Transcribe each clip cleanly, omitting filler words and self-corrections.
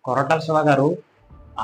కొరటాల శివ గారు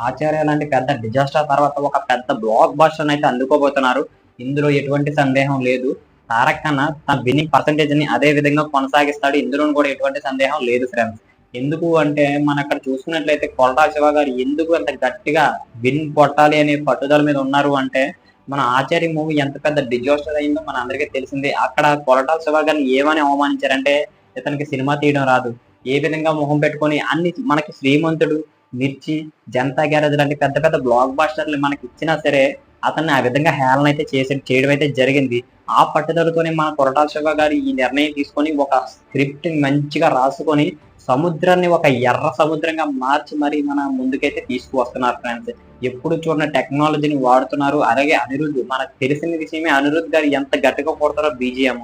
'ఆచార్య' లాంటి పెద్ద డిజాస్టర్ తర్వాత ఒక పెద్ద బ్లాక్ బస్టర్ అయితే అందుకోబోతున్నారు. ఇందులో ఎటువంటి సందేహం లేదు. తారక్ అన్న తన విన్నింగ్ పర్సెంటేజ్‌ని అదే విధంగా కొనసాగిస్తాడు. ఇందులోను కూడా ఎటువంటి సందేహం లేదు ఫ్రెండ్స్. ఎందుకు అంటే మనం అక్కడ చూసుకున్నట్లయితే కొరటాల శివ గారు ఎందుకు అంత గట్టిగా విన్ కొట్టాలి అనే పట్టుదల మీద ఉన్నారు అంటే, మన 'ఆచార్య' మూవీ ఎంత పెద్ద డిజాస్టర్ అయిందో మనందరికీ తెలిసిందే. అక్కడ కొరటాల శివ గారిని ఏమని అవమానించారంటే, ఇతనికి సినిమా తీయడం రాదు. ఏ విధంగా మొహం పెట్టుకొని అన్ని మనకి 'శ్రీమంతుడు', 'మిర్చి', 'జనతా గ్యారేజ్' లాంటి పెద్ద పెద్ద బ్లాక్ బస్టర్‌లు మనకిచ్చినా సరే, అతన్ని ఆ విధంగా హేళన అయితే చేయడం అయితే జరిగింది. ఆ పట్టుదలతోనే మన కొరటాల శివ గారు ఈ నిర్ణయం తీసుకొని ఒక స్క్రిప్ట్‌ని మంచిగా రాసుకొని, సముద్రాన్ని ఒక ఎర్ర సముద్రంగా మార్చి మరి మన ముందుకైతే తీసుకువస్తున్నారు ఫ్రెండ్స్. ఎప్పుడు చూడని టెక్నాలజీని వాడుతున్నారు. అలాగే అనిరుద్ మనకు తెలిసిన విషయమే అనిరుద్ గారు ఎంత గట్టిగా కొడతారో బీజీఎం.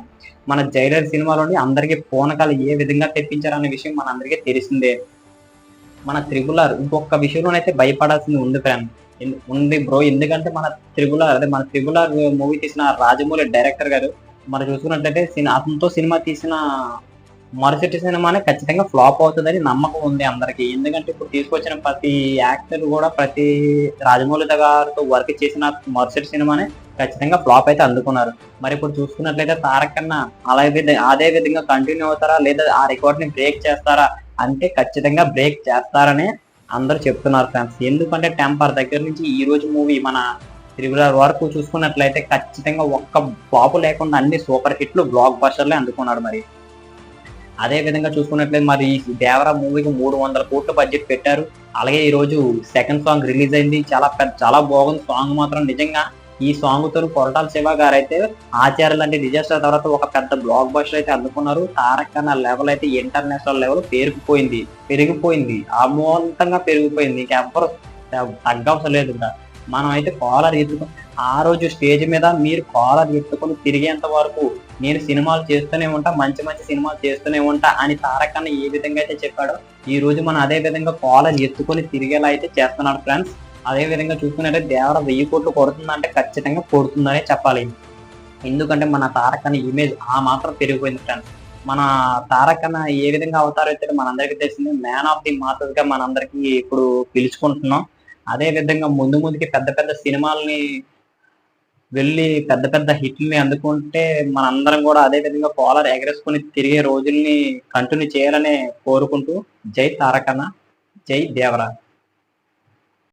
మన 'జైలర్' సినిమాలోని అందరికి పూనకాలు ఏ విధంగా తెప్పించారనే విషయం మనందరికీ తెలిసిందే. మన 'త్రిబుల్ ఆర్' ఇంకొక విషయంలోనైతే భయపడాల్సింది ఉంది ఫ్రెండ్. ఉంది బ్రో. ఎందుకంటే మన 'త్రిబుల్ ఆర్' మూవీ తీసిన రాజమౌళి డైరెక్టర్ గారు మనం చూసుకున్నట్లయితే అతనితో సినిమా తీసిన మరుసటి సినిమానే ఖచ్చితంగా ఫ్లాప్ అవుతదని నమ్మకం ఉంది అందరికి. ఎందుకంటే ఇప్పుడు తీసుకొచ్చిన ప్రతి యాక్టర్ కూడా ప్రతి రాజమౌళి గారితో వర్క్ చేసిన మరుసటి సినిమానే ఖచ్చితంగా ఫ్లాప్ అయితే అందుకున్నారు. మరి ఇప్పుడు చూసుకున్నట్లయితే 'తారక్ అన్న' అదే విధంగా కంటిన్యూ అవుతారా? లేదా ఆ రికార్డ్‌ని బ్రేక్ చేస్తారా? అంటే ఖచ్చితంగా బ్రేక్ చేస్తారనే అందరూ చెప్తున్నారు ఫ్రెండ్స్. ఎందుకంటే 'టెంపర్' దగ్గర నుంచి ఈ రోజు మూవీ మన 'త్రిబుల్ ఆర్' వరకు చూసుకున్నట్లయితే ఖచ్చితంగా ఒక్క ఫ్లాప్ లేకుండా అన్ని సూపర్ హిట్లు, బ్లాక్ బస్టర్‌లే అందుకున్నాడు మరి. అదే విధంగా చూసుకున్నట్లయితే మరి ఈ 'దేవర' మూవీకి 300,00,00,000 బడ్జెట్ పెట్టారు. అలాగే ఈరోజు సెకండ్ సాంగ్ రిలీజ్ అయింది. చాలా బాగుంది సాంగ్ మాత్రం నిజంగా. ఈ సాంగ్‌తోని కొరటాల శివ గారైతే 'ఆచార్య' లాంటి డిజాస్టర్ తర్వాత ఒక పెద్ద బ్లాక్ బస్టర్ అయితే అందుకున్నారు. 'తారక్ అన్న' లెవెల్ అయితే ఇంటర్నేషనల్ లెవెల్ పెరిగిపోయింది. అమోంతంగా పెరిగిపోయింది. ఇంకెవ్వరు తగ్గవసరం లేదు ఇంకా. మనం అయితే కాలర్ ఎత్తుకొని ఆ రోజు స్టేజ్ మీద మీరు కాలర్ ఎత్తుకొని తిరిగేంత వరకు నేను సినిమాలు చేస్తూనే ఉంటా, మంచి మంచి సినిమాలు చేస్తూనే ఉంటా అని 'తారక్ అన్న' ఏ విధంగా అయితే చెప్పాడో, ఈ రోజు మనం అదే విధంగా కాలర్ ఎత్తుకొని తిరిగేలా అయితే చేస్తున్నాడు ఫ్రెండ్స్. అదే విధంగా చూసుకున్నట్లయితే 'దేవర' 1000 కోట్లు కొడుతుందంటే ఖచ్చితంగా కొడుతుందనే చెప్పాలి. ఎందుకంటే మన 'తారక్ అన్న' ఇమేజ్ ఆ మాత్రం పెరిగిపోయింది ఫ్రెండ్స్. మన 'తారక్ అన్న' ఏ విధంగా అవతారం ఎత్తాడో మనందరికీ తెలిసిందే. మ్యాన్ ఆఫ్ ది మాసెస్‌గా మనందరికీ ఇప్పుడు పిలుచుకుంటున్నాం. అదే విధంగా ముందు ముందుకి పెద్ద పెద్ద సినిమాల్ని పెద్ద పెద్ద హిట్‌లని అందుకుంటే మనందరం గూడా అదే విధంగా కాలర్ ఎగరేసుకొని తిరిగే రోజుల్ని కంటిన్యూ చేయాలనే కోరుకుంటూ జై తారక్ అన్న! జై దేవర!